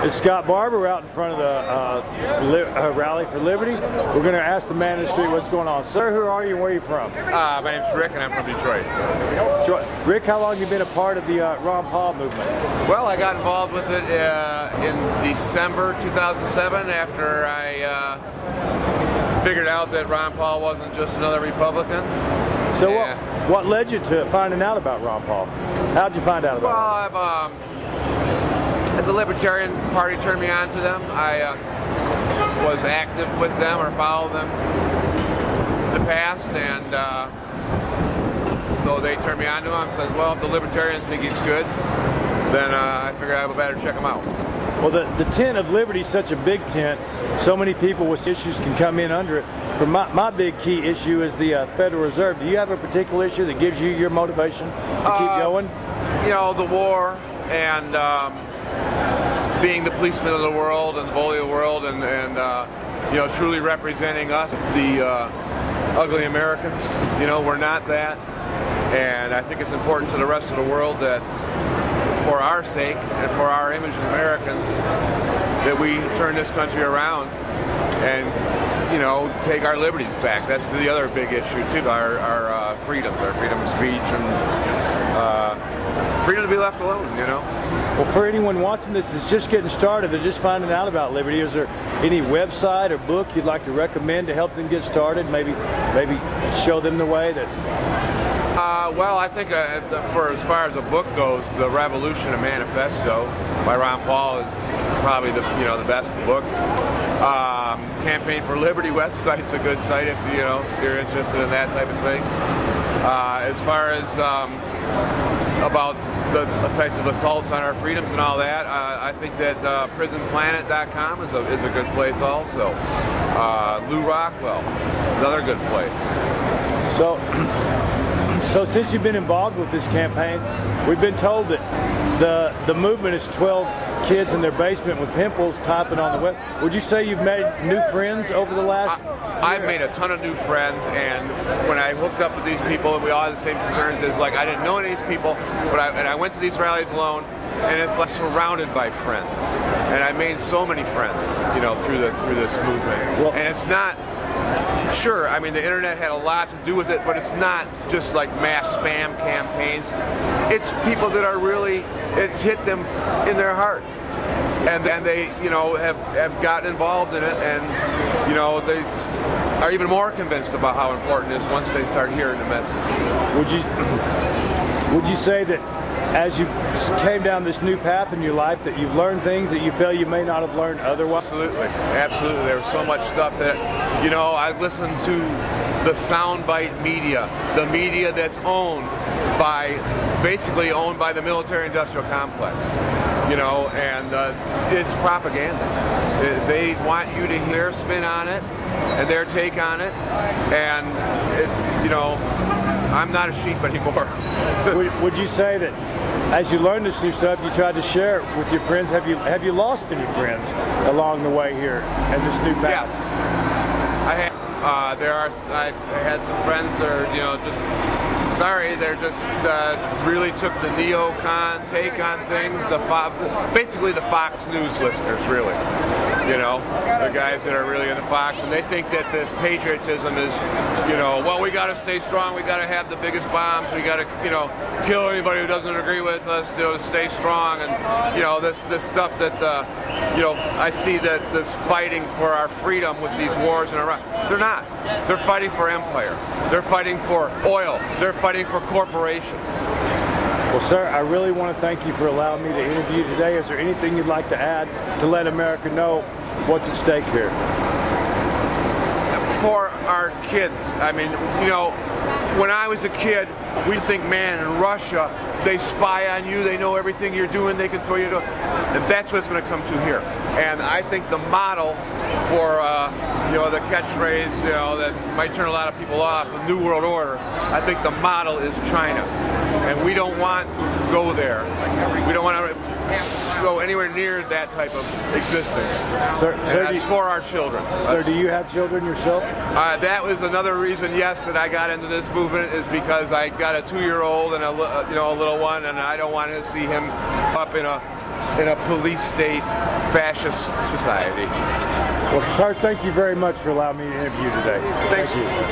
It's Scott Barber. We're out in front of the Rally for Liberty. We're going to ask the man in the street what's going on. Sir, who are you and where are you from? My name's Rick and I'm from Detroit. Rick, how long have you been a part of the Ron Paul movement? Well, I got involved with it in December 2007 after I figured out that Ron Paul wasn't just another Republican. So what led you to finding out about Ron Paul? How'd you find out about him? Well, the Libertarian Party turned me on to them. I was active with them or followed them in the past, and so they turned me on to him and says, well, if the Libertarians think he's good, then I figured I better check him out. Well, the tent of liberty is such a big tent. So many people with issues can come in under it. But my big key issue is the Federal Reserve. Do you have a particular issue that gives you your motivation to keep going? You know, the war and being the policeman of the world and the bully of the world, and you know, truly representing us, the ugly Americans. You know, we're not that, and I think it's important to the rest of the world that, for our sake and for our image as Americans, that we turn this country around and, you know, take our liberties back. That's the other big issue too. Our freedoms, our freedom of speech, and freedom to be left alone, you know. Well, for anyone watching this that's just getting started, they're just finding out about liberty, is there any website or book you'd like to recommend to help them get started? Maybe show them the way that... Well, I think for as far as a book goes, The Revolution, a Manifesto by Ron Paul is probably the best book. Campaign for Liberty website's a good site if you're interested in that type of thing. As far as about the types of assaults on our freedoms and all that, I think that prisonplanet.com is a good place also. Lou Rockwell, another good place. So since you've been involved with this campaign, we've been told that the movement is 12 kids in their basement with pimples typing on the web. Would you say you've made new friends over the last year? I've made a ton of new friends, and when I hooked up with these people, and we all had the same concerns, is like I didn't know any of these people, but I went to these rallies alone, and it's like surrounded by friends. And I made so many friends, you know, through this movement. Well, and it's not... Sure, I mean, the internet had a lot to do with it, but it's not just like mass spam campaigns. It's people that are really, it's hit them in their heart. And then they, you know, have gotten involved in it, and, you know, they are even more convinced about how important it is once they start hearing the message. Would you say that as you came down this new path in your life that you've learned things that you feel you may not have learned otherwise? Absolutely, absolutely. There was so much stuff that, you know, I listened to the soundbite media, the media that's basically owned by the military-industrial complex, you know, and it's propaganda. They want you to hear their spin on it and their take on it, and it's, you know, I'm not a sheep anymore. Would you say that as you learned this new stuff, you tried to share it with your friends? Have you lost any friends along the way here in this new path? Yes, I have. I've had some friends that are, you know, just sorry. They're just really took the neocon take on things. Basically the Fox News listeners, really. You know, the guys that are really into Fox, and they think that this patriotism is, you know, well, we got to stay strong, we got to have the biggest bombs, we got to, you know, kill anybody who doesn't agree with us, you know, to stay strong, and, you know, this stuff that, you know, I see that this fighting for our freedom with these wars in Iraq. They're not. They're fighting for empire. They're fighting for oil. They're fighting for corporations. Well, sir, I really want to thank you for allowing me to interview today. Is there anything you'd like to add to let America know what's at stake here? For our kids, I mean, you know, when I was a kid, we think, man, in Russia, they spy on you, they know everything you're doing, they can throw you to, and that's what it's going to come to here. And I think the model for, you know, the catchphrase, you know, that might turn a lot of people off, the New World Order, I think the model is China. And we don't want to go there. We don't want to go anywhere near that type of existence. Sir, that's for our children. Sir, do you have children yourself? That was another reason, yes, that I got into this movement, is because I got a 2-year-old and a little one, and I don't want to see him up in a in a police state fascist society. Well, sir, thank you very much for allowing me to interview you today. Thanks. Thank you.